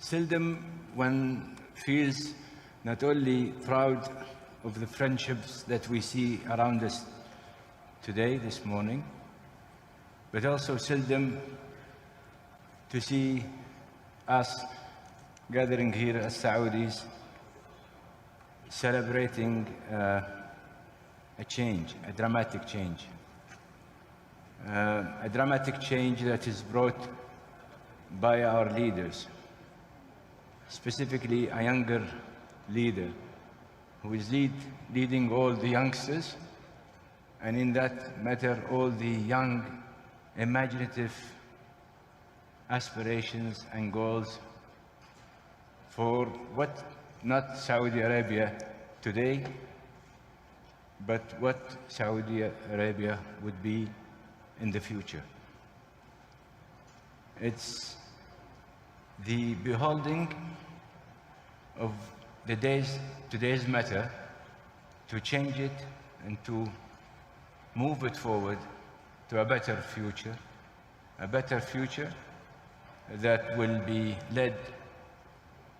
Seldom one feels not only proud of the friendships that we see around us today, this morning, but also seldom to see us gathering here as Saudis, celebrating a change, a dramatic change. A dramatic change that is brought by our leaders, specifically a younger leader who is leading all the youngsters, and in that matter, all the young, imaginative aspirations and goals for what not Saudi Arabia today, but what Saudi Arabia would be in the future. It's the beholding of today's matter to change it and to move it forward to a better future that will be led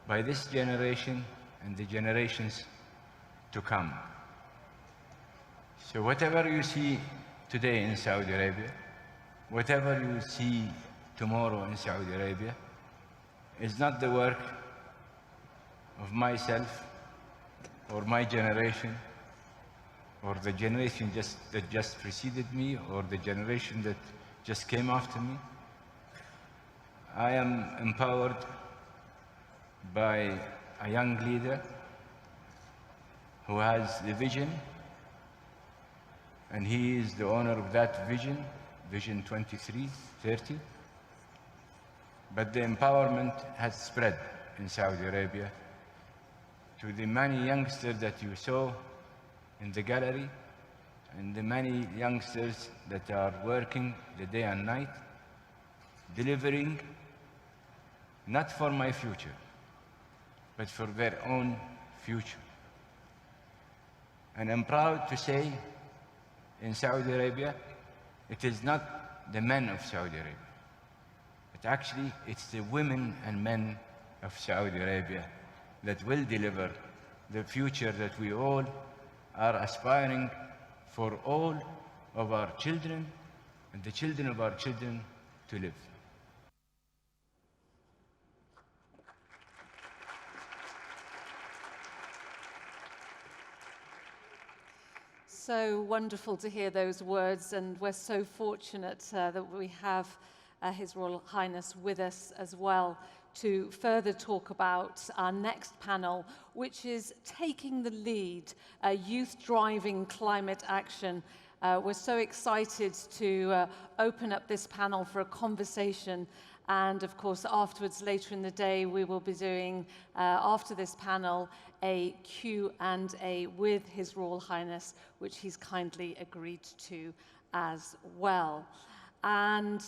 by this generation and the generations to come. So whatever you see today in Saudi Arabia, whatever you see tomorrow in Saudi Arabia, is not the work of myself or my generation or the generation that just preceded me or the generation that just came after me. I am empowered by a young leader who has the vision, and he is the owner of that vision, Vision 2330. But the empowerment has spread in Saudi Arabia to the many youngsters that you saw in the gallery, and the many youngsters that are working the day and night, delivering not for my future, but for their own future. And I'm proud to say, in Saudi Arabia, it is not the men of Saudi Arabia, but actually it's the women and men of Saudi Arabia that will deliver the future that we all are aspiring for all of our children and the children of our children to live. So wonderful to hear those words, and we're so fortunate that we have His Royal Highness with us as well to further talk about our next panel, which is taking the lead, youth driving climate action. We're so excited to open up this panel for a conversation. And of course, afterwards, later in the day, we will be doing, after this panel, a Q&A with His Royal Highness, which he's kindly agreed to as well. And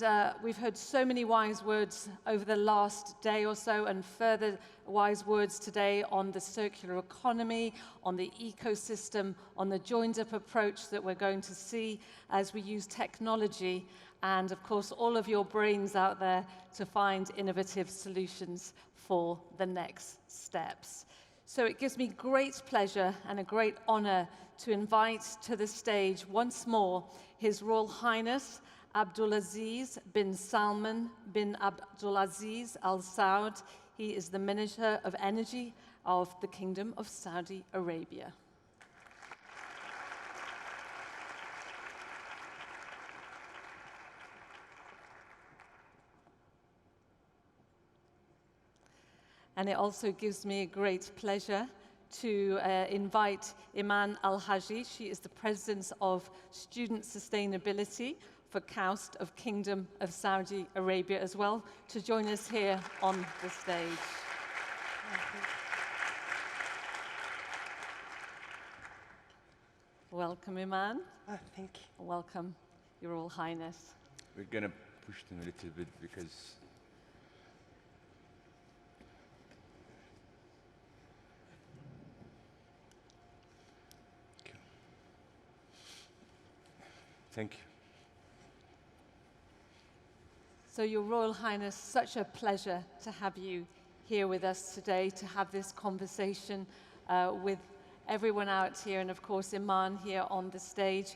we've heard so many wise words over the last day or so, and further wise words today on the circular economy, on the ecosystem, on the joined-up approach that we're going to see as we use technology, and of course all of your brains out there to find innovative solutions for the next steps. So it gives me great pleasure and a great honor to invite to the stage once more His Royal Highness Abdulaziz bin Salman bin Abdulaziz Al-Saud. He is the Minister of Energy of the Kingdom of Saudi Arabia. And it also gives me a great pleasure to invite Eman Alhajji. She is the President of Student Sustainability for Kaust of Kingdom of Saudi Arabia as well, to join us here on the stage. Welcome, Eman. Thank you. Welcome, Your Royal Highness. We're going to push them a little bit because thank you. So, Your Royal Highness, such a pleasure to have you here with us today to have this conversation with everyone out here, and of course Eman here on the stage.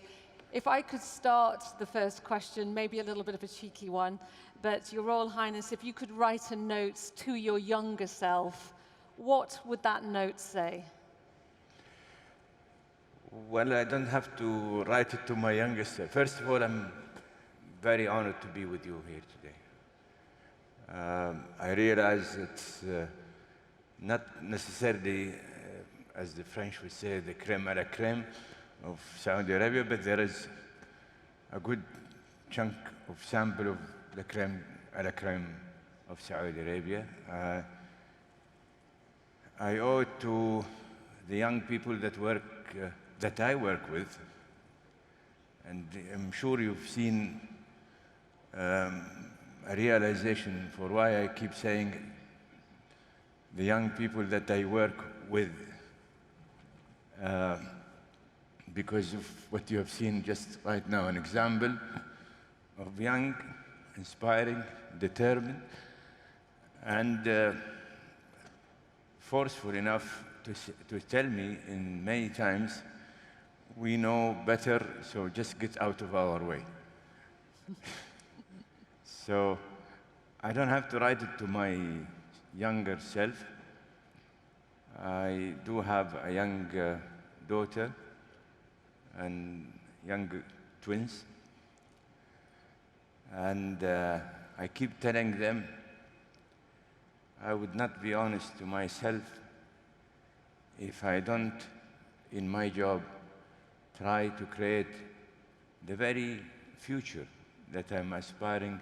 If I could start the first question, maybe a little bit of a cheeky one, but Your Royal Highness, if you could write a note to your younger self, what would that note say? Well, I don't have to write it to my youngest self. First of all, I'm very honored to be with you here today. I realize it's not necessarily, as the French would say, the crème à la crème of Saudi Arabia, but there is a good chunk of sample of the crème à la crème of Saudi Arabia. I owe it to the young people that I work with, and I'm sure you've seen a realization for why I keep saying the young people that I work with, because of what you have seen just right now, an example of young, inspiring, determined, and forceful enough to tell me in many times, we know better, so just get out of our way. So I don't have to write it to my younger self. I do have a young daughter and young twins. And I keep telling them I would not be honest to myself if I don't, in my job, try to create the very future that I'm aspiring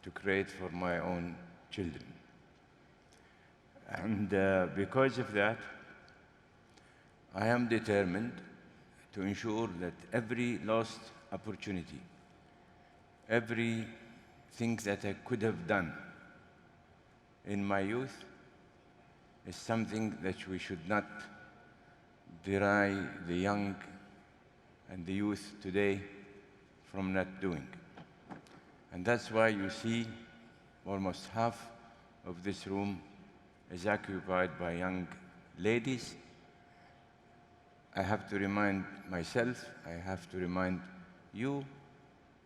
to create for my own children. And because of that, I am determined to ensure that every lost opportunity, everything that I could have done in my youth is something that we should not deny the young and the youth today from not doing. And that's why you see almost half of this room is occupied by young ladies. I have to remind myself, I have to remind you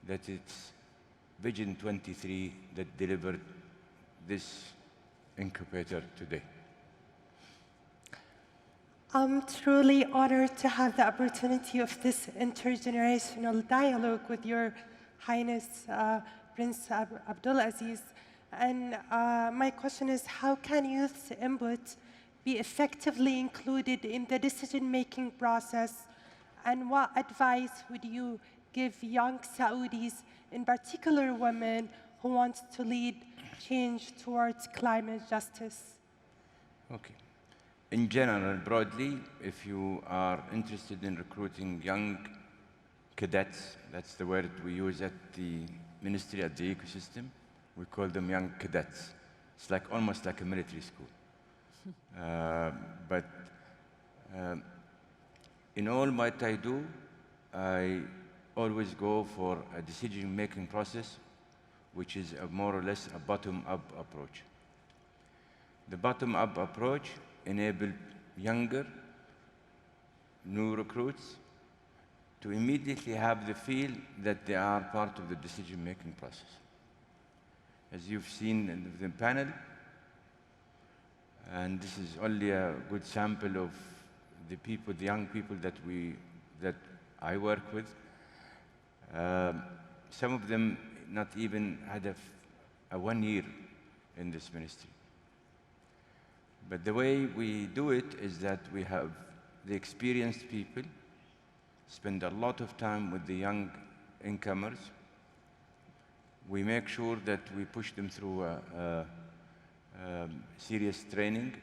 that it's Vision 23 that delivered this incubator today. I'm truly honored to have the opportunity of this intergenerational dialogue with Your Highness Prince Abdulaziz. And my question is, how can youth's input be effectively included in the decision-making process? And what advice would you give young Saudis, in particular women, who want to lead change towards climate justice? Okay. In general, broadly, if you are interested in recruiting young cadets, that's the word we use at the ministry, at the ecosystem, we call them young cadets. It's like almost like a military school. But in all what I do, I always go for a decision-making process, which is more or less a bottom-up approach. The bottom-up approach enables younger, new recruits to immediately have the feel that they are part of the decision-making process. As you've seen in the panel, and this is only a good sample of the people, the young people that I work with. Some of them not even had a 1 year in this ministry. But the way we do it is that we have the experienced people spend a lot of time with the young incomers. We make sure that we push them through serious training,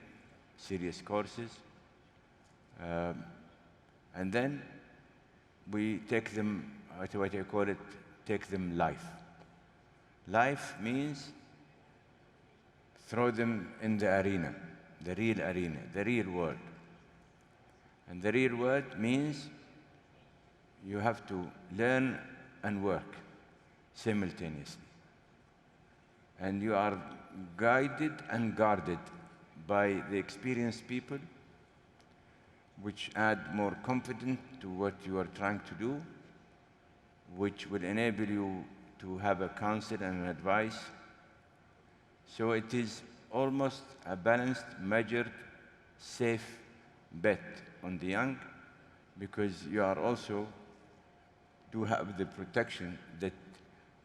serious courses, and then we take them, what I call it, take them live. Life means throw them in the arena, the real world. And the real world means you have to learn and work simultaneously. And you are guided and guarded by the experienced people, which add more confidence to what you are trying to do, which will enable you to have a counsel and advice. So it is almost a balanced, measured, safe bet on the young, because you are also to have the protection that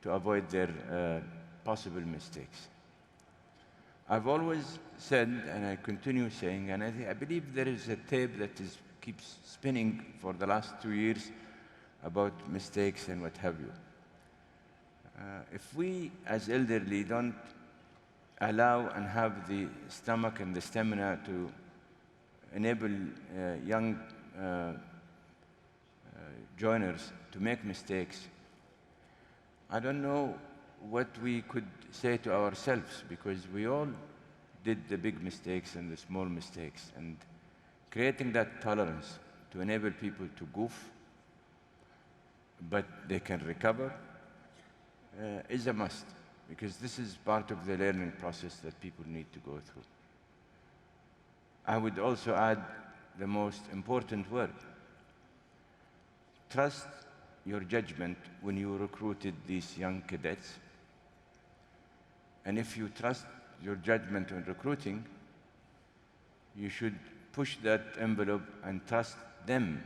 to avoid their possible mistakes. I've always said, and I continue saying, and I believe there is a tape that keeps spinning for the last 2 years about mistakes and what have you. If we, as elderly, don't allow and have the stomach and the stamina to enable young joiners to make mistakes, I don't know what we could say to ourselves, because we all did the big mistakes and the small mistakes, and creating that tolerance to enable people to goof, but they can recover, is a must, because this is part of the learning process that people need to go through. I would also add the most important word: trust your judgment when you recruited these young cadets. And if you trust your judgment on recruiting, you should push that envelope and trust them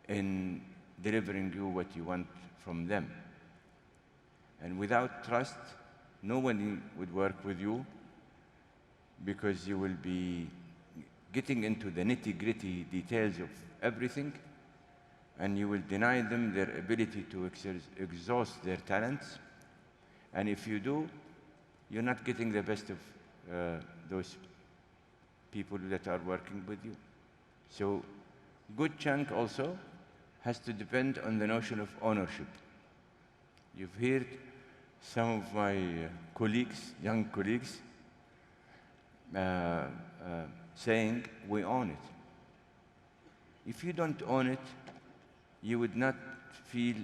in delivering you what you want from them. And without trust, no one would work with you, because you will be getting into the nitty-gritty details of everything, and you will deny them their ability to exhaust their talents. And if you do, you're not getting the best of those people that are working with you. So good chunk also has to depend on the notion of ownership. You've heard some of my colleagues, young colleagues, saying, we own it. If you don't own it, you would not feel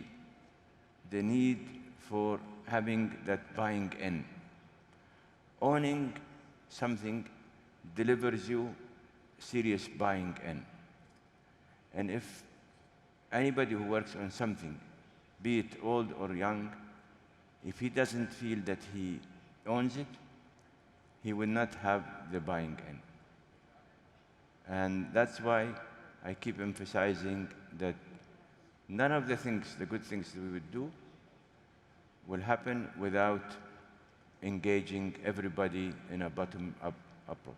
the need for having that buying in. Owning something delivers you serious buying in. And if anybody who works on something, be it old or young, if he doesn't feel that he owns it, he will not have the buying in. And that's why I keep emphasizing that none of the things, the good things that we would do, will happen without engaging everybody in a bottom-up approach.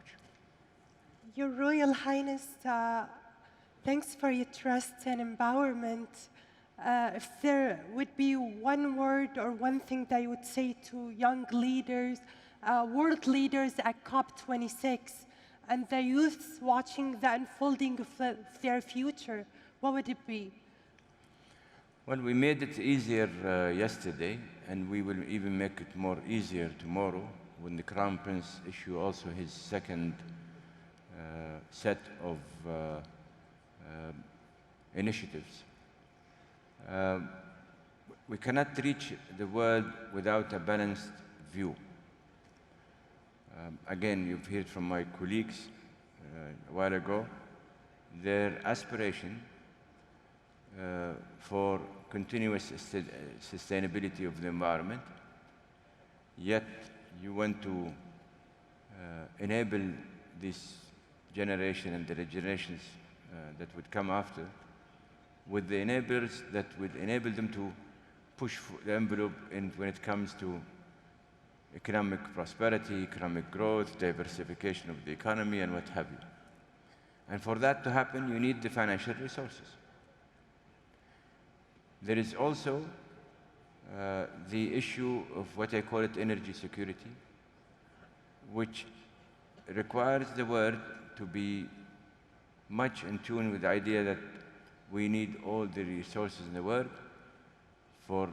Your Royal Highness, thanks for your trust and empowerment. If there would be one word or one thing that you would say to young leaders, world leaders at COP26, and the youths watching the unfolding of their future, what would it be? Well, we made it easier yesterday, and we will even make it more easier tomorrow when the Crown Prince issue also his second set of initiatives. We cannot reach the world without a balanced view. Again, you've heard from my colleagues a while ago, their aspiration for continuous sustainability of the environment, yet you want to enable this generation and the generations that would come after with the enablers that would enable them to push the envelope when it comes to economic prosperity, economic growth, diversification of the economy, and what have you. And for that to happen, you need the financial resources. There is also the issue of what I call it energy security, which requires the world to be much in tune with the idea that we need all the resources in the world for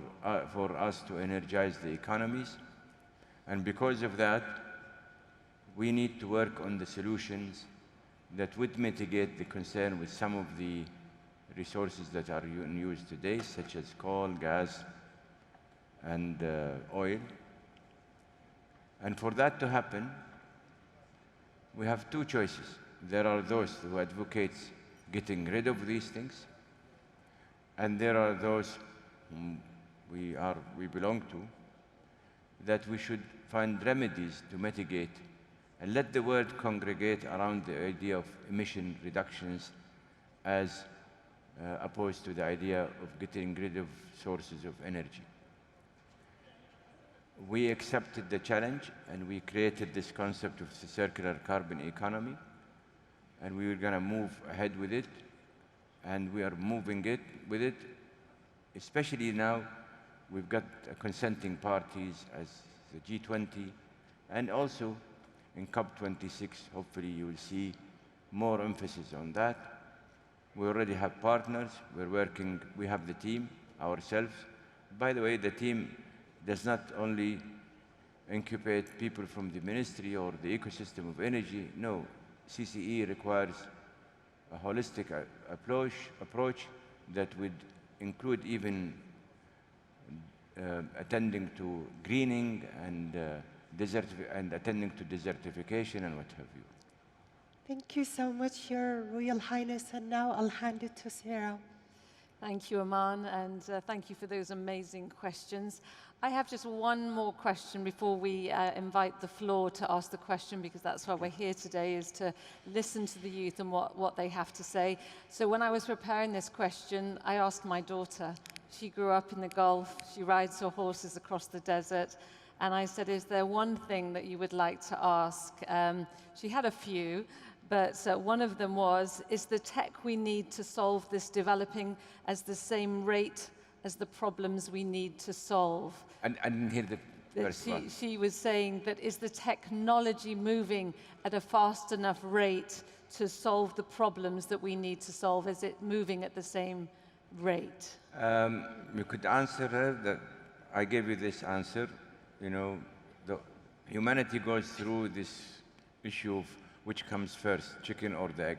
us to energize the economies. And because of that, we need to work on the solutions that would mitigate the concern with some of the resources that are in use today, such as coal, gas, and oil. And for that to happen, we have two choices. There are those who advocate getting rid of these things, and there are those whom we belong to, that we should find remedies to mitigate and let the world congregate around the idea of emission reductions as opposed to the idea of getting rid of sources of energy. We accepted the challenge and we created this concept of the circular carbon economy, and we were going to move ahead with it, and we are moving with it, especially now we've got consenting parties as the G20, and also in COP26, hopefully you will see more emphasis on that. We already have partners, we're working, we have the team ourselves. By the way, the team does not only incubate people from the ministry or the ecosystem of energy. No, CCE requires a holistic approach that would include even attending to greening and attending to desertification and what have you. Thank you so much, Your Royal Highness. And now I'll hand it to Sarah. Thank you, Eman, and thank you for those amazing questions. I have just one more question before we invite the floor to ask the question, because that's why we're here today, is to listen to the youth and what they have to say. So when I was preparing this question, I asked my daughter. She grew up in the Gulf. She rides her horses across the desert. And I said, is there one thing that you would like to ask? She had a few, but one of them was, is the tech we need to solve this developing as the same rate as the problems we need to solve? And I didn't hear the first one. She was saying that, is the technology moving at a fast enough rate to solve the problems that we need to solve? Is it moving at the same rate? You could answer her that I gave you this answer. You know, humanity goes through this issue of which comes first, chicken or the egg.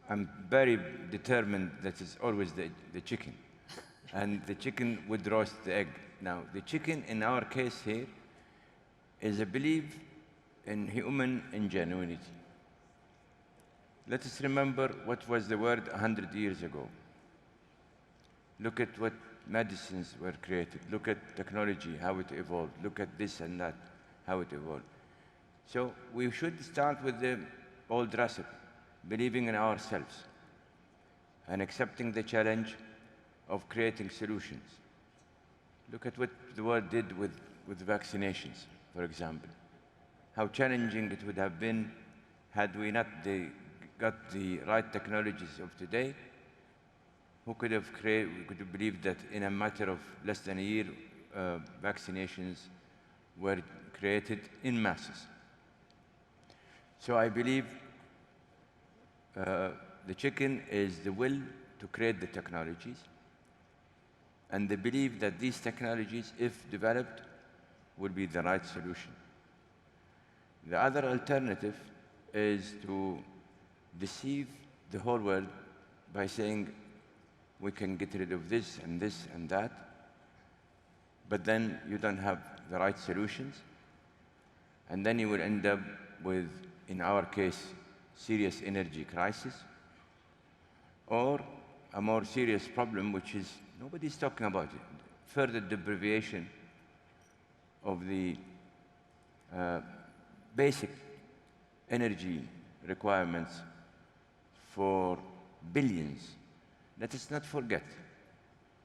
I'm very determined that it's always the chicken. And the chicken would roast the egg. Now, the chicken in our case here is a belief in human ingenuity. Let us remember what was the word 100 years ago. Look at what medicines were created. Look at technology, how it evolved. Look at this and that, how it evolved. So we should start with the old recipe, believing in ourselves and accepting the challenge of creating solutions. Look at what the world did with vaccinations, for example. How challenging it would have been had we not got the right technologies of today. Who could have believed that in a matter of less than a year, vaccinations were created in masses. So I believe the chicken is the will to create the technologies, and the belief that these technologies, if developed, would be the right solution. The other alternative is to deceive the whole world by saying we can get rid of this and this and that, but then you don't have the right solutions, and then you will end up with, in our case, serious energy crisis, or a more serious problem, which is nobody's talking about it, further deprivation of the basic energy requirements for billions. Let us not forget,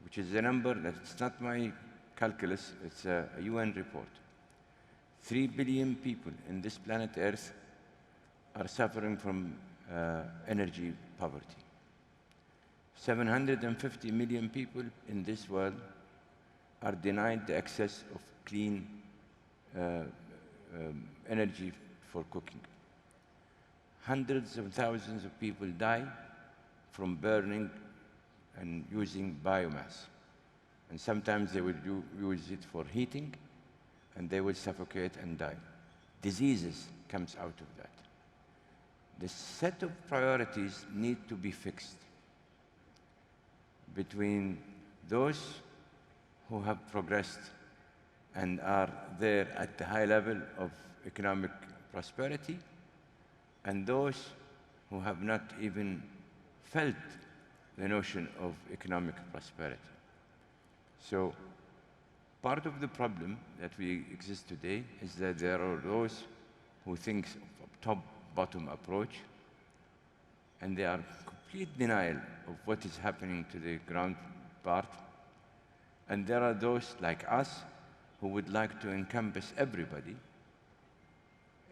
which is a number that's not my calculus, it's a UN report. 3 billion people in this planet Earth are suffering from energy poverty. 750 million people in this world are denied the access of clean energy for cooking. Hundreds of thousands of people die from burning and using biomass. And sometimes they will use it for heating, and they will suffocate and die. Diseases comes out of that. The set of priorities need to be fixed between those who have progressed and are there at the high level of economic prosperity, and those who have not even felt the notion of economic prosperity. So part of the problem that we exist today is that there are those who think of a top-bottom approach, and they are complete denial of what is happening to the ground part. And there are those like us who would like to encompass everybody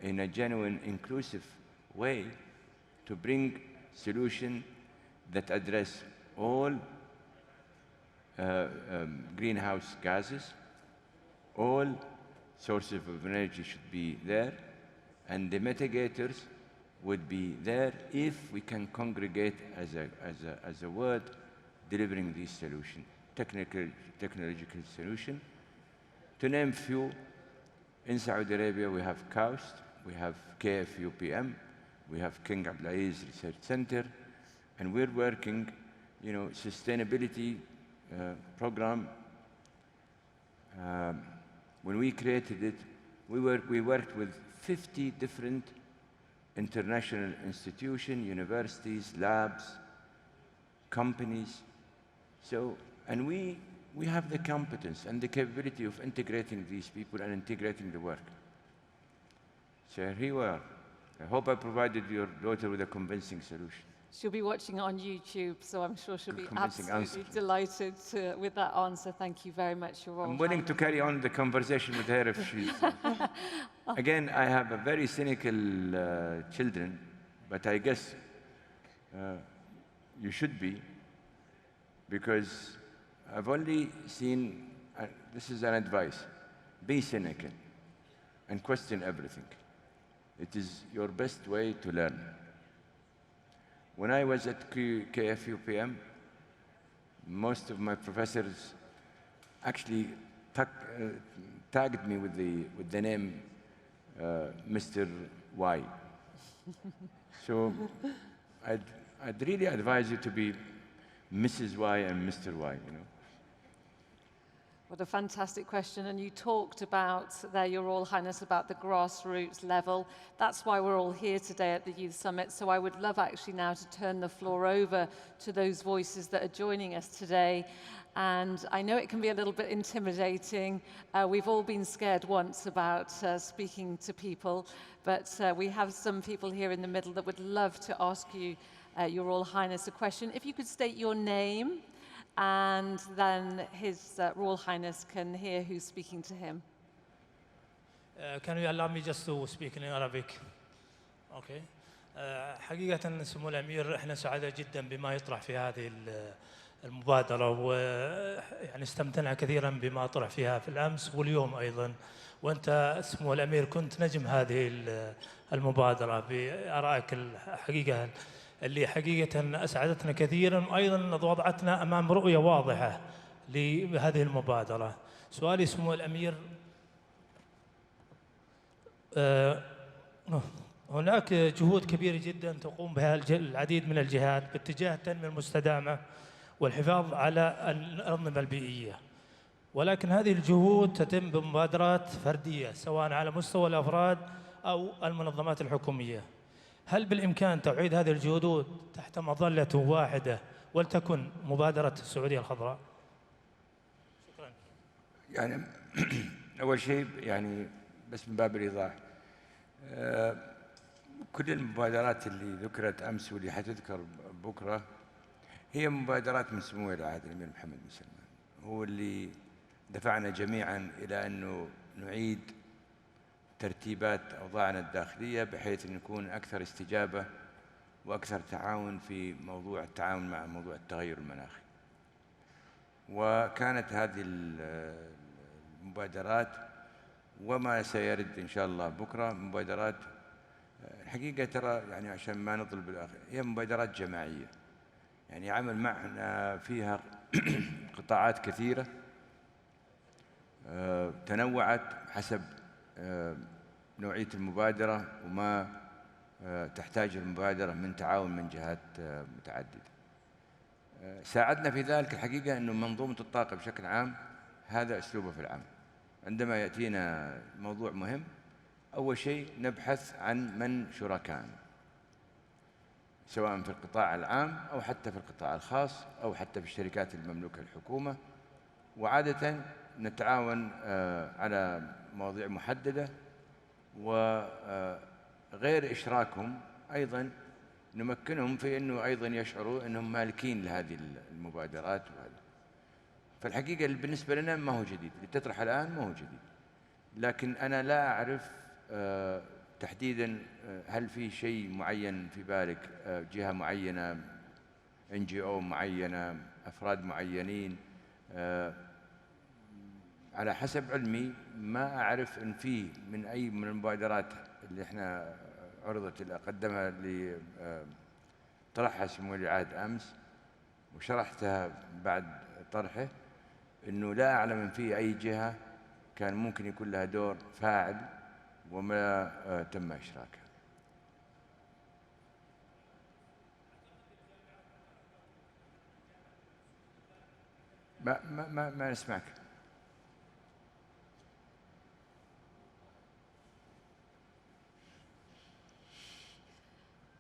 in a genuine, inclusive way to bring solutions that address all greenhouse gases, all sources of energy should be there, and the mitigators would be there if we can congregate as a word delivering these solutions, technological solution. To name few, in Saudi Arabia we have Kaust, we have KFUPM, we have King Abdulaziz Research Center, and we're working, sustainability program. When we created it, we worked with 50 different international institutions, universities, labs, companies. So, and we have the competence and the capability of integrating these people and integrating the work. So here we are. I hope I provided your daughter with a convincing solution. She'll be watching on YouTube, so I'm sure she'll be Convincing absolutely answer. delighted with that answer. Thank you very much, Your Royal I'm willing to Highness. carry on the conversation with her if she's... Again, I have a very cynical children, but I guess you should be, because I've only seen, this is an advice, be cynical and question everything. It is your best way to learn. When I was at KFUPM, most of my professors actually tagged me with the name Mr. Y. So I'd really advise you to be Mrs. Y and Mr. Y, What a fantastic question. And you talked about there, Your Royal Highness, about the grassroots level. That's why we're all here today at the Youth Summit. So I would love actually now to turn the floor over to those voices that are joining us today. And I know it can be a little bit intimidating. We've all been scared once about speaking to people, but we have some people here in the middle that would love to ask you, Your Royal Highness, a question. If you could state your name, and then His Royal Highness can hear who's speaking to him. Can you allow me just to speak in Arabic? Okay. حقيقة سمو الأمير احنا سعداء جدا بما يطرح في هذه المبادرة، ويعني استمتعنا كثيرا بما طرح فيها في الأمس واليوم أيضا. وأنت سمو الأمير كنت نجم هذه المبادرة بآرائك الحقيقة اللي حقيقة أسعدتنا كثيراً، وأيضاً وضعتنا أمام رؤية واضحة لهذه المبادرة. سؤالي سمو الأمير، هناك جهود كبيرة جداً تقوم بها العديد من الجهات باتجاه التنمية المستدامة والحفاظ على الأنظمة البيئية، ولكن هذه الجهود تتم بمبادرات فردية سواء على مستوى الأفراد أو المنظمات الحكومية. هل بالإمكان توعيد هذه الجهود تحت مظلة واحدة ولتكن مبادرة السعودية الخضراء؟ شكراً. يعني أول شيء بس من باب الإيضاح، كل المبادرات اللي ذكرت أمس واللي حتذكر بكرة هي مبادرات من سمو العاهل الأمير محمد بن سلمان، هو اللي دفعنا جميعاً إلى أنه نعيد ترتيبات أوضاعنا الداخلية بحيث أن نكون أكثر استجابة وأكثر تعاون في موضوع التعاون مع موضوع التغير المناخي. وكانت هذه المبادرات وما سيرد إن شاء الله بكرة مبادرات الحقيقة ترى عشان ما نطل بالآخر هي مبادرات جماعية، عمل معنا فيها قطاعات كثيرة تنوعت حسب نوعية المبادرة وما تحتاج المبادرة من تعاون من جهات متعددة. ساعدنا في ذلك الحقيقة أنه منظومة الطاقة بشكل عام هذا أسلوبه في العمل، عندما يأتينا موضوع مهم أول شيء نبحث عن من شركائنا سواء في القطاع العام أو حتى في القطاع الخاص أو حتى في الشركات المملوكة للحكومة، وعادة نتعاون على مواضيع محددة، وغير إشراكهم أيضا نمكنهم في أنه أيضا يشعروا أنهم مالكين لهذه المبادرات. فالحقيقة بالنسبة لنا ما هو جديد، اللي تطرح الآن ما هو جديد، لكن أنا لا أعرف تحديداً هل في شيء معين في بالك، جهة معينة، NGO معينة، أفراد معينين. على حسب علمي ما أعرف إن في من أي من المبادرات اللي إحنا قدمها طرحها سمو ولي العهد أمس وشرحتها بعد طرحه، إنه لا أعلم إن في أي جهة كان ممكن يكون لها دور فاعل وما تم إشراكها. ما نسمعك.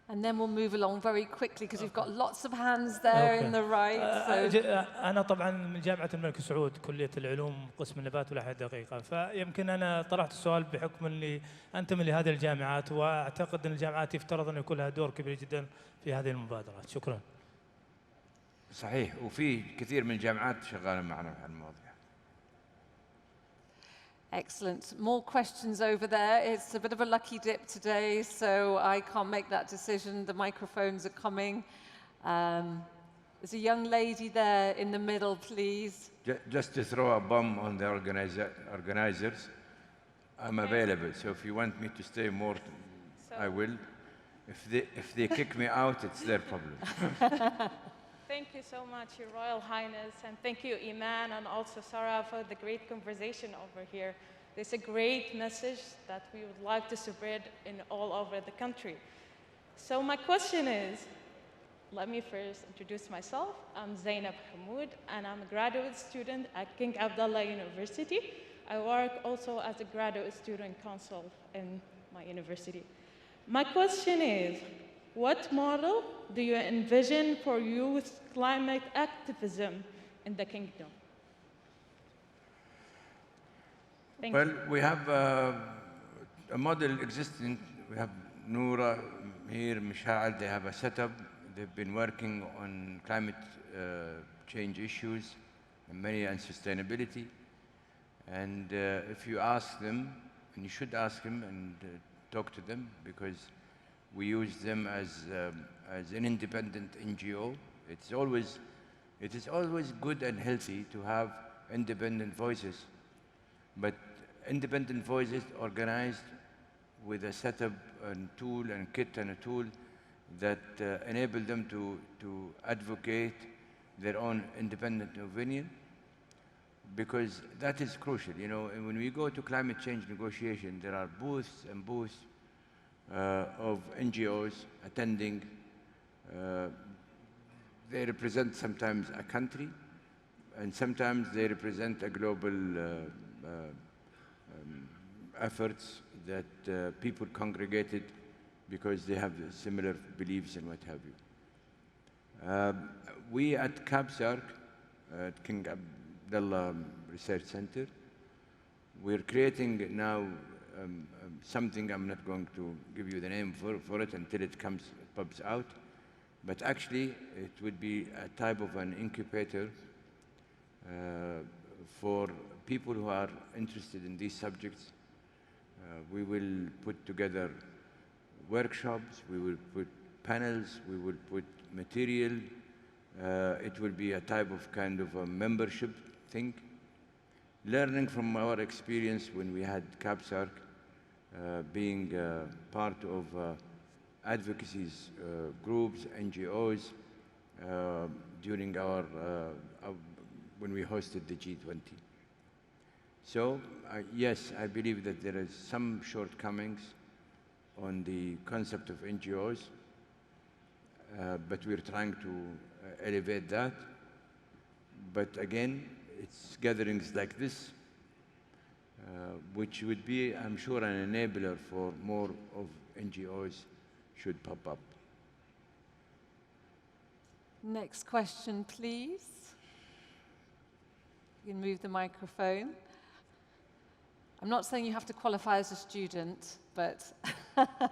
And then we'll move along very quickly because we've got lots of hands there in the right. So أنا طبعاً من جامعة الملك سعود كلية العلوم قسم النبات والأحياء الدقيقة، فيمكن أنا طرحت السؤال بحكم أني أنتمي لهذه الجامعات، وأعتقد أن الجامعات يفترض أن يكون لها دور كبير جداً في هذه المبادرات. شكراً. صحيح، وفي كثير من الجامعات شغالة معنا في المواضيع. Excellent. More questions over there. It's a bit of a lucky dip today, so I can't make that decision. The microphones are coming. There's a young lady there in the middle, please. Just to throw a bomb on the organizers, I'm available. So if you want me to stay more, I will. If they kick me out, it's their problem. Thank you so much, Your Royal Highness, and thank you, Eman, and also Sarah, for the great conversation over here. There's a great message that we would like to spread in all over the country. So my question is, let me first introduce myself. I'm Zainab Hamoud, and I'm a graduate student at King Abdullah University. I work also as a graduate student council in my university. My question is, what model do you envision for youth climate activism in the kingdom? Thank you. We have a model existing. We have Noura here, Mishal. They have a setup. They've been working on climate change issues and sustainability. And if you ask them, and you should ask them and talk to them, because we use them as an independent NGO. It is always good and healthy to have independent voices, but independent voices organized with a setup and tool and kit and a tool that enable them to advocate their own independent opinion, because that is crucial. You know, when we go to climate change negotiation, there are booths and booths of NGOs attending. They represent sometimes a country, and sometimes they represent a global efforts that people congregated because they have similar beliefs and what have you. We at CAPSARC, at King Abdullah Research Center, we're creating now something. I'm not going to give you the name for it until it pops out, but actually it would be a type of an incubator for people who are interested in these subjects. We will put together workshops, we will put panels, we will put material. It will be a type of kind of a membership thing. Learning from our experience when we had CAPSARC, being part of advocacy groups, NGOs, during when we hosted the G20. So, yes, I believe that there is some shortcomings on the concept of NGOs, but we're trying to elevate that. But again, it's gatherings like this which would be, I'm sure, an enabler for more of NGOs should pop up. Next question, please. You can move the microphone. I'm not saying you have to qualify as a student, but the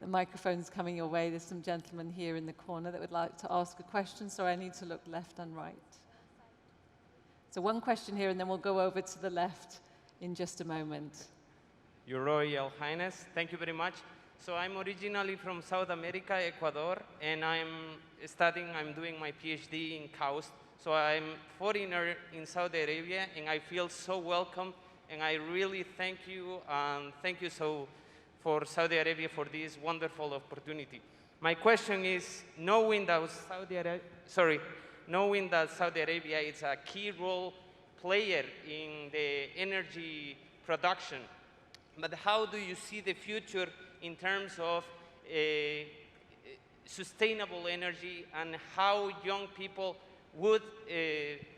microphone's coming your way. There's some gentlemen here in the corner that would like to ask a question, so I need to look left and right. So one question here, and then we'll go over to the left in just a moment. Your Royal Highness, thank you very much. So I'm originally from South America, Ecuador, and I'm doing my PhD in Kaust. So I'm foreigner in Saudi Arabia, and I feel so welcome, and I really thank you, and thank you for Saudi Arabia for this wonderful opportunity. My question is, knowing that Saudi Arabia is a key role player in the energy production, but how do you see the future in terms of sustainable energy, and how young people would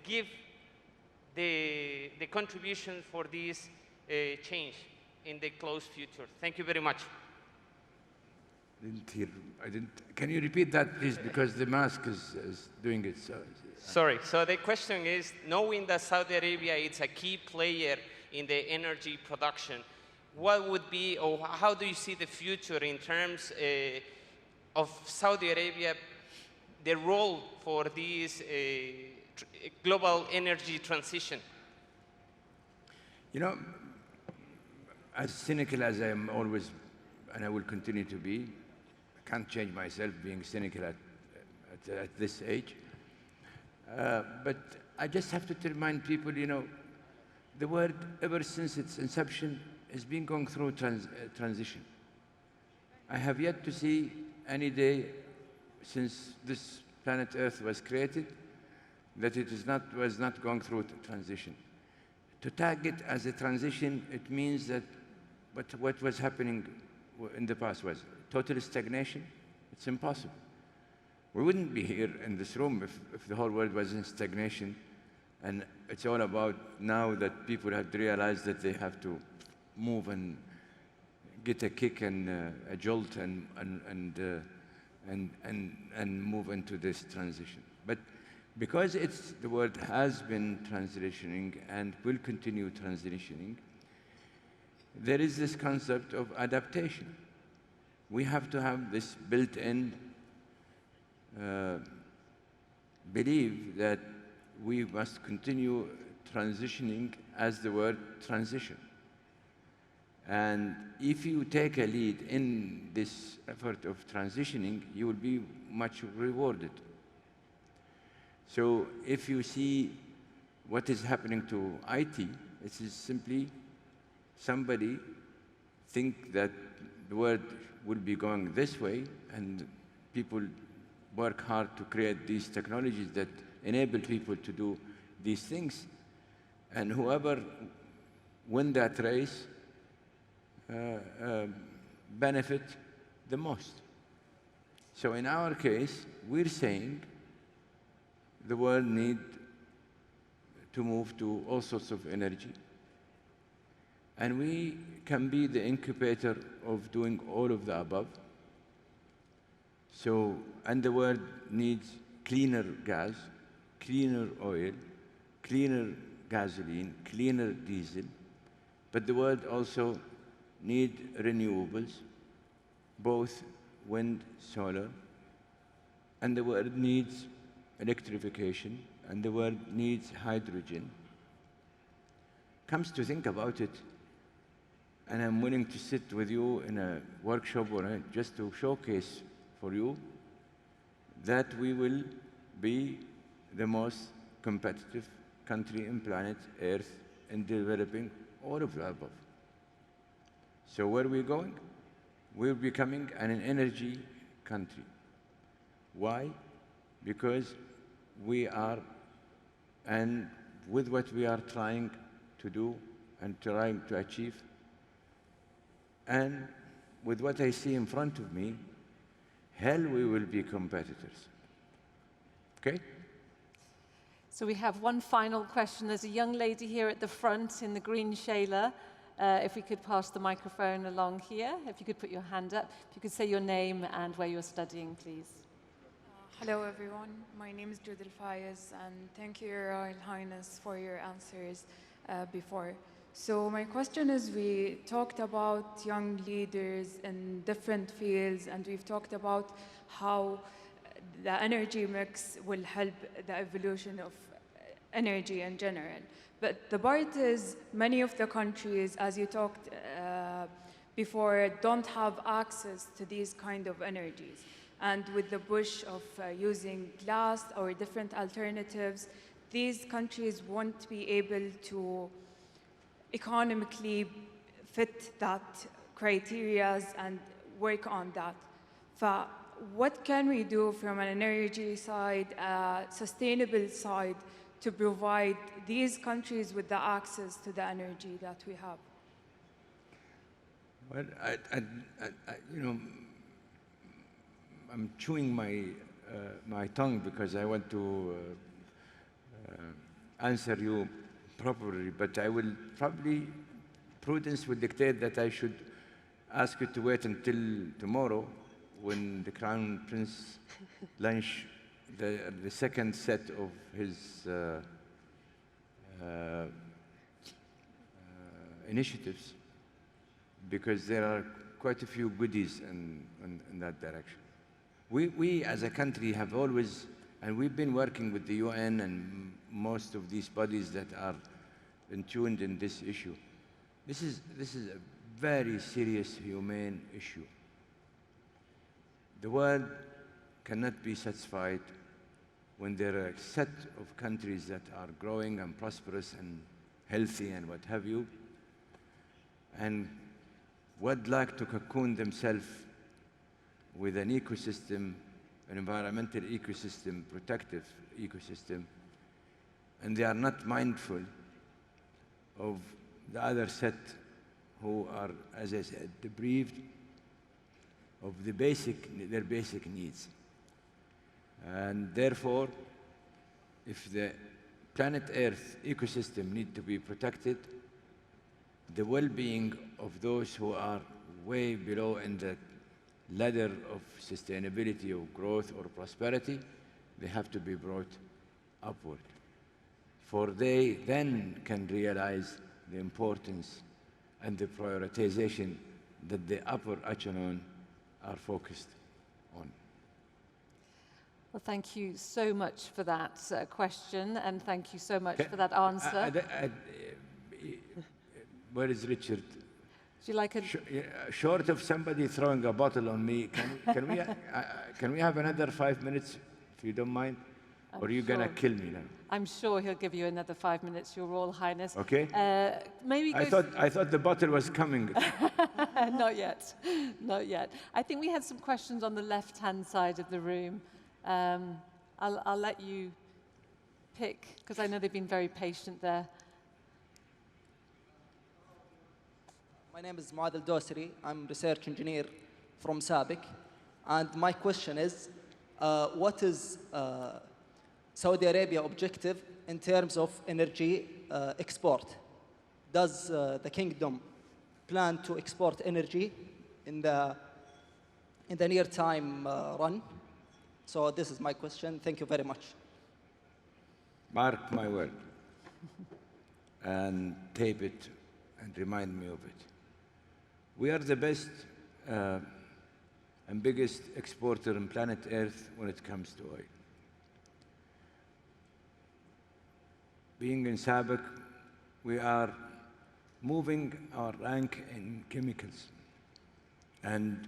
give the contribution for this change in the close future? Thank you very much. Can you repeat that, please? Because the mask is doing it. Sorry. So the question is, knowing that Saudi Arabia is a key player in the energy production, what would be, or how do you see the future in terms of Saudi Arabia, the role for this global energy transition? You know, as cynical as I am always, and I will continue to be, I can't change myself being cynical at this age. But I just have to remind people, you know, the world, ever since its inception, has been going through transition. I have yet to see any day since this planet Earth was created that it was not going through transition. To tag it as a transition, it means that what was happening in the past was total stagnation. It's impossible. We wouldn't be here in this room if the whole world was in stagnation. And it's all about now that people have realized that they have to move and get a kick and a jolt and move into this transition. But because the world has been transitioning and will continue transitioning, there is this concept of adaptation. We have to have this built-in belief that we must continue transitioning as the word transition. And if you take a lead in this effort of transitioning, you will be much rewarded. So if you see what is happening to IT, it is simply somebody think that the world will be going this way, and people work hard to create these technologies that enable people to do these things. And whoever win that race benefit the most. So in our case, we're saying the world need to move to all sorts of energy. And we can be the incubator of doing all of the above. So, and the world needs cleaner gas, cleaner oil, cleaner gasoline, cleaner diesel. But the world also needs renewables, both wind, solar. And the world needs electrification, and the world needs hydrogen. Comes to think about it, and I'm willing to sit with you in a workshop or just to showcase for you that we will be the most competitive country in planet Earth in developing all of the above. So where are we going? We're becoming an energy country. Why? Because we are, and with what we are trying to do and trying to achieve, and with what I see in front of me, hell, we will be competitors. Okay? So we have one final question. There's a young lady here at the front in the green shayla. If we could pass the microphone along here, if you could put your hand up, if you could say your name and where you're studying, please. Hello, everyone. My name is Judel Fayez, and thank you, Your Royal Highness, for your answers before. So my question is, we talked about young leaders in different fields, and we've talked about how the energy mix will help the evolution of energy in general. But the part is, many of the countries, as you talked before, don't have access to these kind of energies. And with the push of using glass or different alternatives, these countries won't be able to economically fit that criteria and work on that. What can we do from an energy side, sustainable side, to provide these countries with the access to the energy that we have? Well, you know, I'm chewing my tongue because I want to answer you properly, but I will probably, prudence will dictate that I should ask you to wait until tomorrow when the Crown Prince launch the second set of his initiatives, because there are quite a few goodies in that direction. We as a country have always, and we've been working with the UN and most of these bodies that are tuned in this issue. This is a very serious humane issue. The world cannot be satisfied when there are a set of countries that are growing and prosperous and healthy and what have you, and would like to cocoon themselves with an ecosystem, an environmental ecosystem, protective ecosystem, and they are not mindful of the other set who are, as I said, deprived of their basic needs. And therefore, if the planet Earth ecosystem need to be protected, the well-being of those who are way below in the ladder of sustainability or growth or prosperity, they have to be brought upward. For they then can realize the importance and the prioritization that the upper echelon are focused on. Well, thank you so much for that question, and thank you so much for that answer. Where is Richard? Would you like a... Short of somebody throwing a bottle on me, can we have another 5 minutes, if you don't mind? Or are you going to kill me now? I'm sure he'll give you another 5 minutes, Your Royal Highness. Okay. Maybe I thought the bottle was coming. Not yet, not yet. I think we had some questions on the left-hand side of the room. I'll let you pick, because I know they've been very patient there. My name is Muad Al-Dosri. I'm a research engineer from SABIC. And my question is, what is Saudi Arabia objective in terms of energy export? Does the kingdom plan to export energy in the near time run? So this is my question. Thank you very much. Mark my word and tape it and remind me of it. We are the best and biggest exporter on planet Earth when it comes to oil. Being in SABIC, we are moving our rank in chemicals. And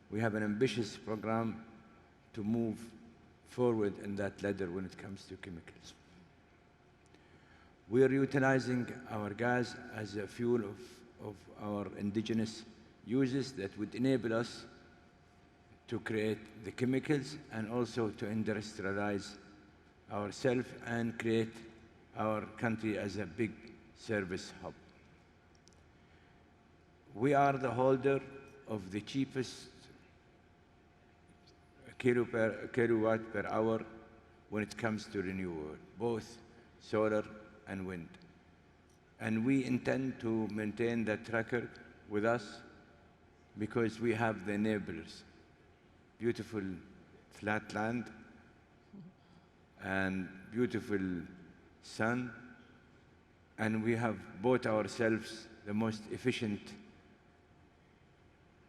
we have an ambitious program to move forward in that ladder when it comes to chemicals. We are utilizing our gas as a fuel of our indigenous uses that would enable us to create the chemicals and also to industrialize ourselves and create our country as a big service hub. We are the holder of the cheapest kilowatt per hour when it comes to renewable, both solar, and wind. And we intend to maintain that record with us because we have the enablers. Beautiful flat land and beautiful sun, and we have bought ourselves the most efficient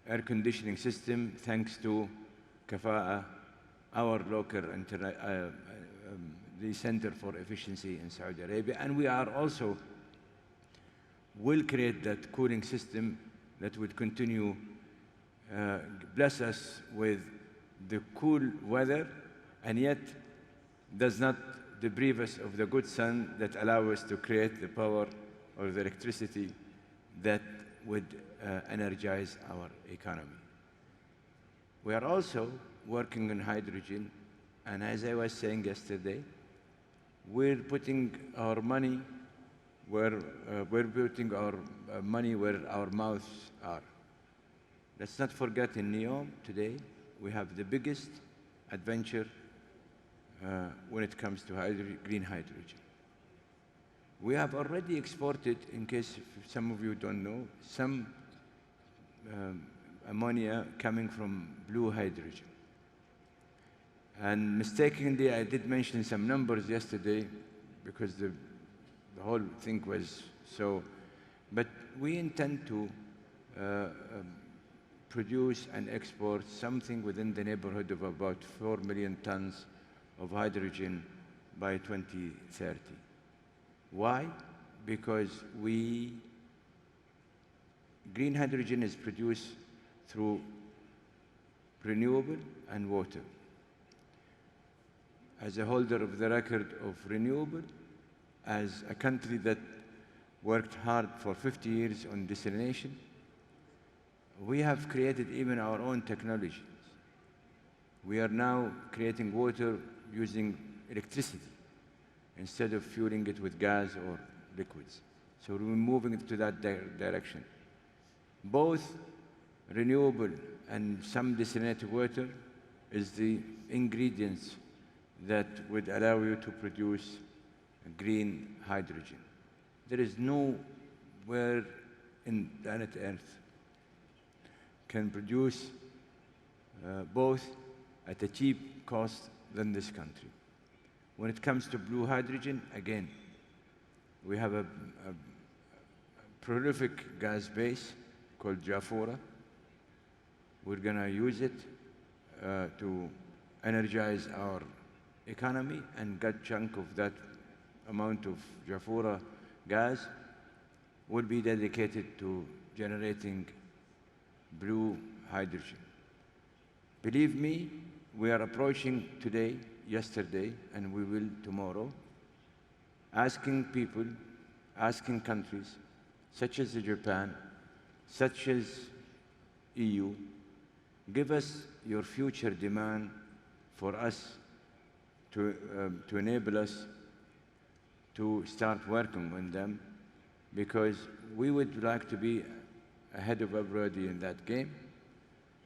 air conditioning system thanks to Kafa'a, our local the Center for Efficiency in Saudi Arabia. And we are also will create that cooling system that would continue bless us with the cool weather, and yet does not deprive us of the good sun that allow us to create the power or the electricity that would energize our economy. We are also working on hydrogen, and as I was saying yesterday, we're putting our money where our mouths are. Let's not forget in NEOM today, we have the biggest adventure when it comes to green hydrogen. We have already exported, in case some of you don't know, some ammonia coming from blue hydrogen. And mistakenly, I did mention some numbers yesterday because the whole thing was so, but we intend to produce and export something within the neighborhood of about 4 million tons of hydrogen by 2030. Why? Because green hydrogen is produced through renewable and water. As a holder of the record of renewable, as a country that worked hard for 50 years on desalination, we have created even our own technologies. We are now creating water using electricity instead of fueling it with gas or liquids. So we're moving into that direction. Both renewable and some desalinated water is the ingredients that would allow you to produce green hydrogen. There is nowhere in planet Earth can produce both at a cheap cost than this country. When it comes to blue hydrogen, again, we have a prolific gas base called Jafurah. We're going to use it to energize our economy, and good chunk of that amount of Jafurah gas will be dedicated to generating blue hydrogen. Believe me, we are approaching today, yesterday, and we will tomorrow, asking people, asking countries, such as Japan, such as EU, give us your future demand for us to enable us to start working on them, because we would like to be ahead of everybody in that game,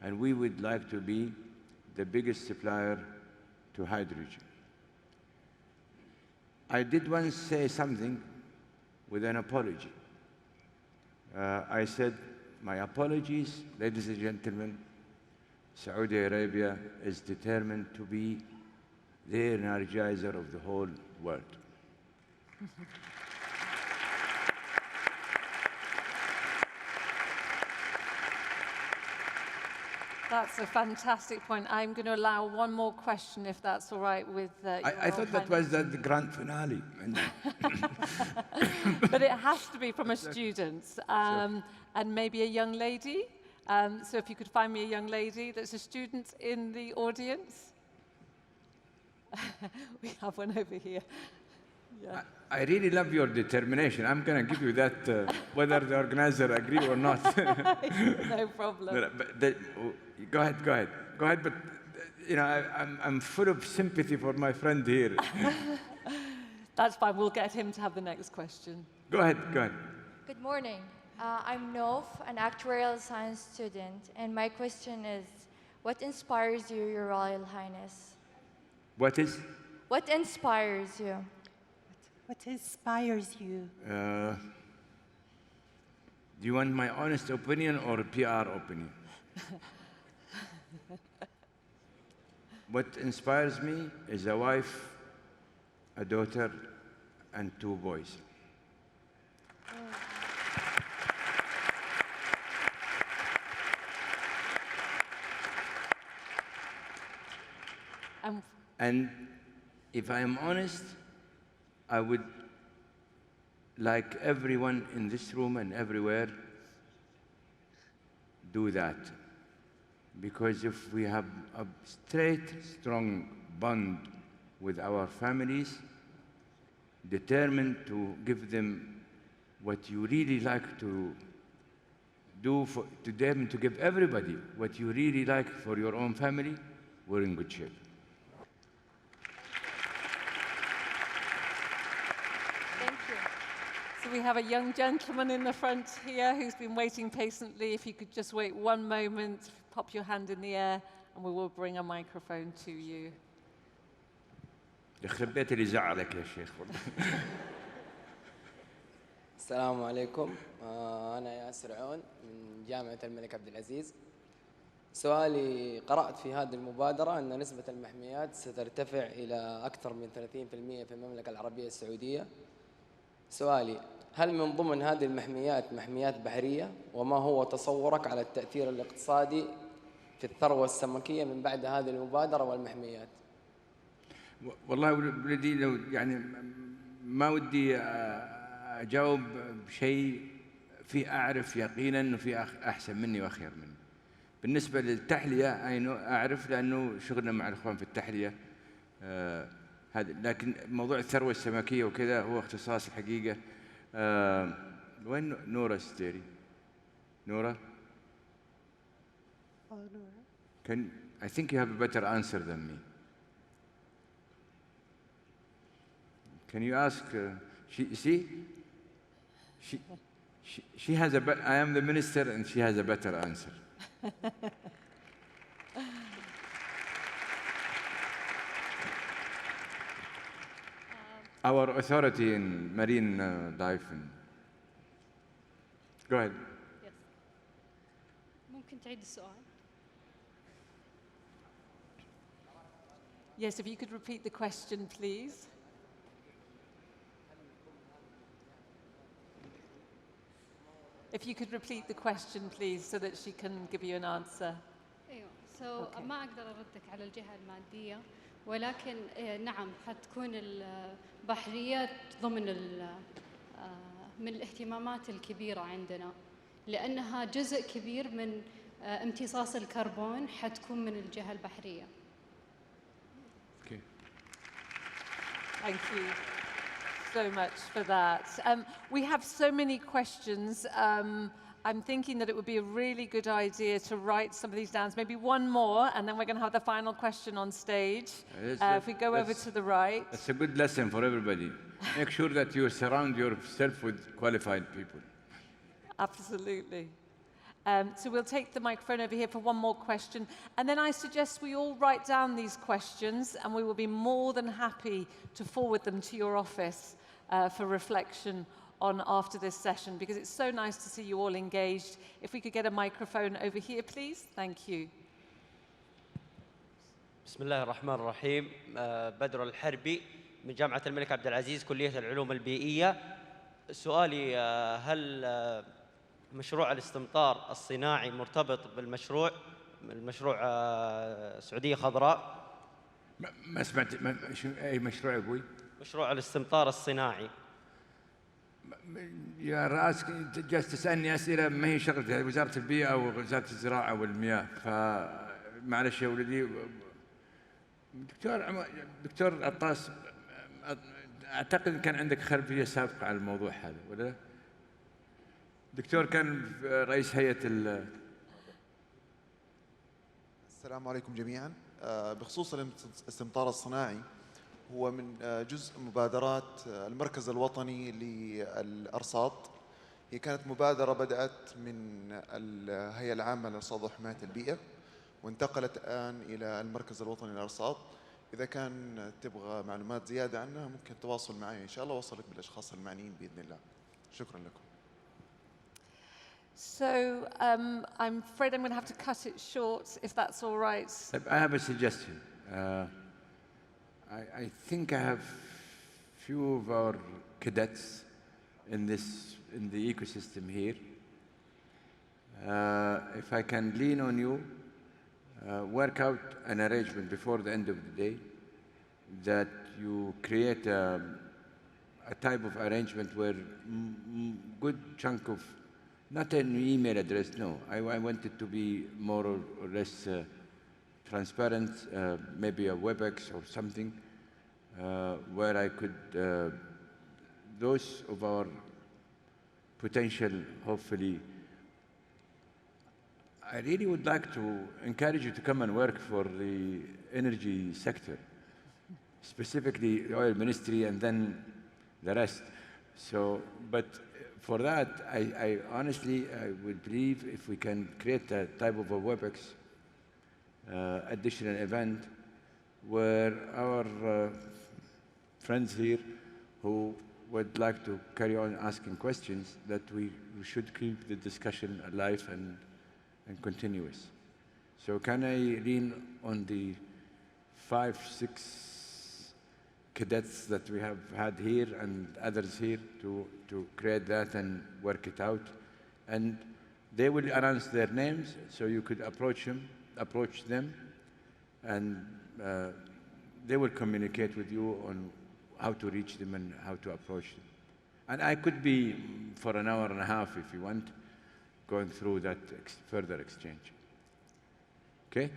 and we would like to be the biggest supplier to hydrogen. I did once say something with an apology. I said, my apologies, ladies and gentlemen, Saudi Arabia is determined to be the energizer of the whole world. That's a fantastic point. I'm going to allow one more question, if that's all right with I thought that was the grand finale. But it has to be from a student, and maybe a young lady. So if you could find me a young lady that's a student in the audience. We have one over here. Yeah. I really love your determination. I'm going to give you that, whether the organizer agree or not. No problem. Go ahead. But you know, I'm full of sympathy for my friend here. That's fine. We'll get him to have the next question. Go ahead. Good morning. I'm Nof, an actuarial science student, and my question is, what inspires you, Your Royal Highness? What is? What inspires you? What inspires you? Do you want my honest opinion or PR opinion? What inspires me is a wife, a daughter, and 2 boys. And if I am honest, I would like everyone in this room and everywhere do that. Because if we have a straight, strong bond with our families, determined to give them what you really like to do to them, to give everybody what you really like for your own family, we're in good shape. Thank you. So we have a young gentleman in the front here who's been waiting patiently. If you could just wait one moment, pop your hand in the air, and we will bring a microphone to you. يخرب بيت اللي زعلك يا شيخ. السلام عليكم. أنا ياسر عون من جامعة الملك عبد العزيز. سؤالي: قرأت في هذه المبادرة أن نسبة المحميات سترتفع إلى أكثر من 30% في المملكة العربية السعودية. سؤالي: هل من ضمن هذه المحميات محميات بحرية؟ وما هو تصورك على التأثير الاقتصادي في الثروة السمكية من بعد هذه المبادرة والمحميات؟ والله ولدي لو يعني ما ودي أجاوب بشيء في أعرف يقينا إنه في أحسن مني وأخير مني. بالنسبة للتحلية أعرف لأنه شغلنا مع الإخوان في التحلية هذا، لكن موضوع الثروة السمكية وكذا هو اختصاص الحقيقة. وين نورة ستيري؟ نورة؟ I think you have a better answer than me. Can you ask? She has a. I am the minister, and she has a better answer. Our authority in marine diving. Go ahead. Yes. ممكن تعيد السؤال؟ Yes, if you could repeat the question, please. If you could repeat the question, please, so that she can give you an answer. أيوة. So ما أقدر أردك على الجهة المادية، ولكن نعم حتكون البحريات ضمن من الاهتمامات الكبيرة عندنا، لأنها جزء كبير من امتصاص الكربون حتكون من الجهة البحرية. Okay. Thank you so much for that. We have so many questions. I'm thinking that it would be a really good idea to write some of these down. Maybe one more, and then we're going to have the final question on stage. If we go over to the right. That's a good lesson for everybody. Make sure that you surround yourself with qualified people. Absolutely. So we'll take the microphone over here for one more question. And then I suggest we all write down these questions, and we will be more than happy to forward them to your office for reflection on after this session, because it's so nice to see you all engaged. If we could get a microphone over here, please. Thank you. بسم الله الرحمن الرحيم. بدر الحربي من جامعة الملك عبد العزيز كلية العلوم البيئية. سؤالي: هل مشروع الاستمطار الصناعي مرتبط بالمشروع سعودية خضراء؟ ما سمعت أي مشروع أبوي؟ مشروع الاستمطار الصناعي. يا رأس جالس تسألني أسئلة ما هي شغلة وزارة البيئة أو وزارة الزراعة والمياه، فمعلش يا ولدي. دكتور عطاس، أعتقد كان عندك خلفية سابقة على الموضوع هذا ولا لا؟ دكتور كان رئيس هيئة السلام عليكم جميعا. بخصوص الاستمطار الصناعي، هو من جزء مبادرات المركز الوطني للأرصاد. هي كانت مبادرة بدأت من الهيئة العامة للأرصاد وحماية البيئة، وانتقلت الآن إلى المركز الوطني للأرصاد. إذا كان تبغى معلومات زيادة عنها ممكن تواصل معي إن شاء الله وأوصلك بالأشخاص المعنيين بإذن الله. شكرا لكم. So I'm afraid I'm going to have to cut it short, if that's all right. I have a suggestion. I think I have few of our cadets in the ecosystem here. If I can lean on you, work out an arrangement before the end of the day that you create a type of arrangement where good chunk of, not an email address, no. I want it to be more or less transparent, maybe a WebEx or something, where I could, those of our potential, hopefully, I really would like to encourage you to come and work for the energy sector, specifically the oil ministry and then the rest. So, but for that, I honestly, I would believe if we can create a type of a WebEx additional event where our friends here who would like to carry on asking questions, that we should keep the discussion alive and continuous. So can I lean on the 5, 6 cadets that we have had here and others here to create that and work it out? And they will announce their names, so you could approach them, and they will communicate with you on how to reach them and how to approach them. And I could be for an hour and a half, if you want, going through that further exchange. Okay?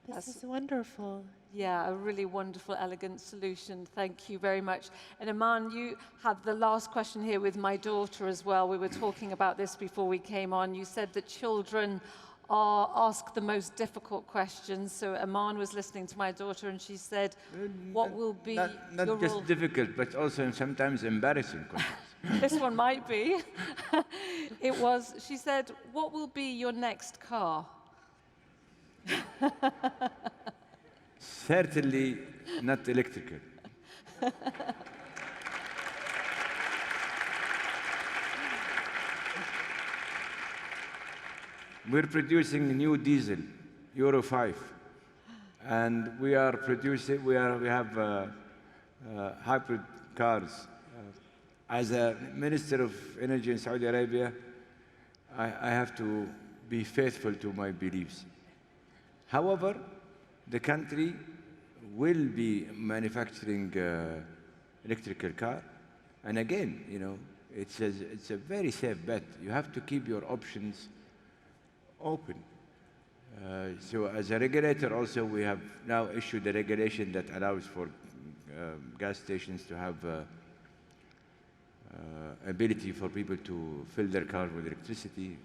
This is wonderful. Yeah, a really wonderful, elegant solution. Thank you very much. And Eman, you have the last question here with my daughter as well. We were talking about this before we came on. You said that children are asked the most difficult questions. So Eman was listening to my daughter and she said, what will be not your just role? difficult, but also sometimes embarrassing questions. This one might be. It was, she said, what will be your next car? Certainly not electrical. We're producing a new diesel, Euro 5, and we are producing, we have hybrid cars. As a Minister of Energy in Saudi Arabia, I have to be faithful to my beliefs. However, the country will be manufacturing electrical car, and again, you know, it's a very safe bet. You have to keep your options open. So as a regulator also, we have now issued a regulation that allows for gas stations to have ability for people to fill their car with electricity.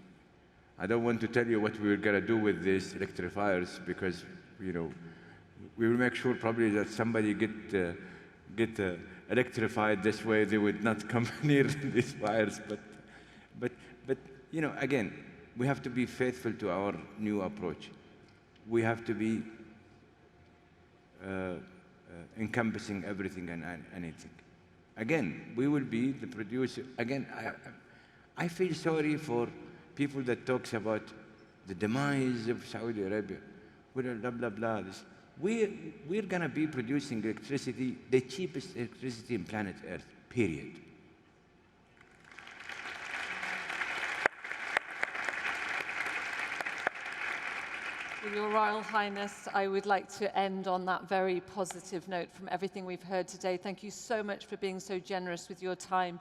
I don't want to tell you what we're going to do with these electrifiers, because, you know, we will make sure probably that somebody get electrified. This way they would not come near these fires. But you know, again, we have to be faithful to our new approach. We have to be encompassing everything and anything. Again, we will be the producer. Again, I feel sorry for people that talks about the demise of Saudi Arabia, blah, blah, blah. We're going to be producing electricity, the cheapest electricity in planet Earth, period. With Your Royal Highness, I would like to end on that very positive note from everything we've heard today. Thank you so much for being so generous with your time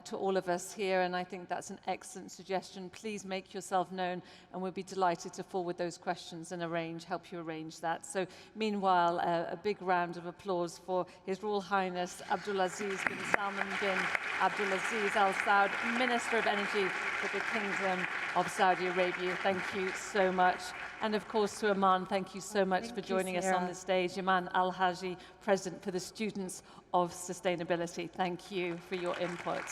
to all of us here, and I think that's an excellent suggestion. Please make yourself known, and we'll be delighted to forward those questions and help you arrange that. So meanwhile, a big round of applause for His Royal Highness Abdulaziz bin Salman bin Abdulaziz Al-Saud, Minister of Energy for the Kingdom of Saudi Arabia. Thank you so much. And of course, to Eman, thank you so much for joining us on the stage. Eman Alhajji, President for the Students of Sustainability. Thank you for your input.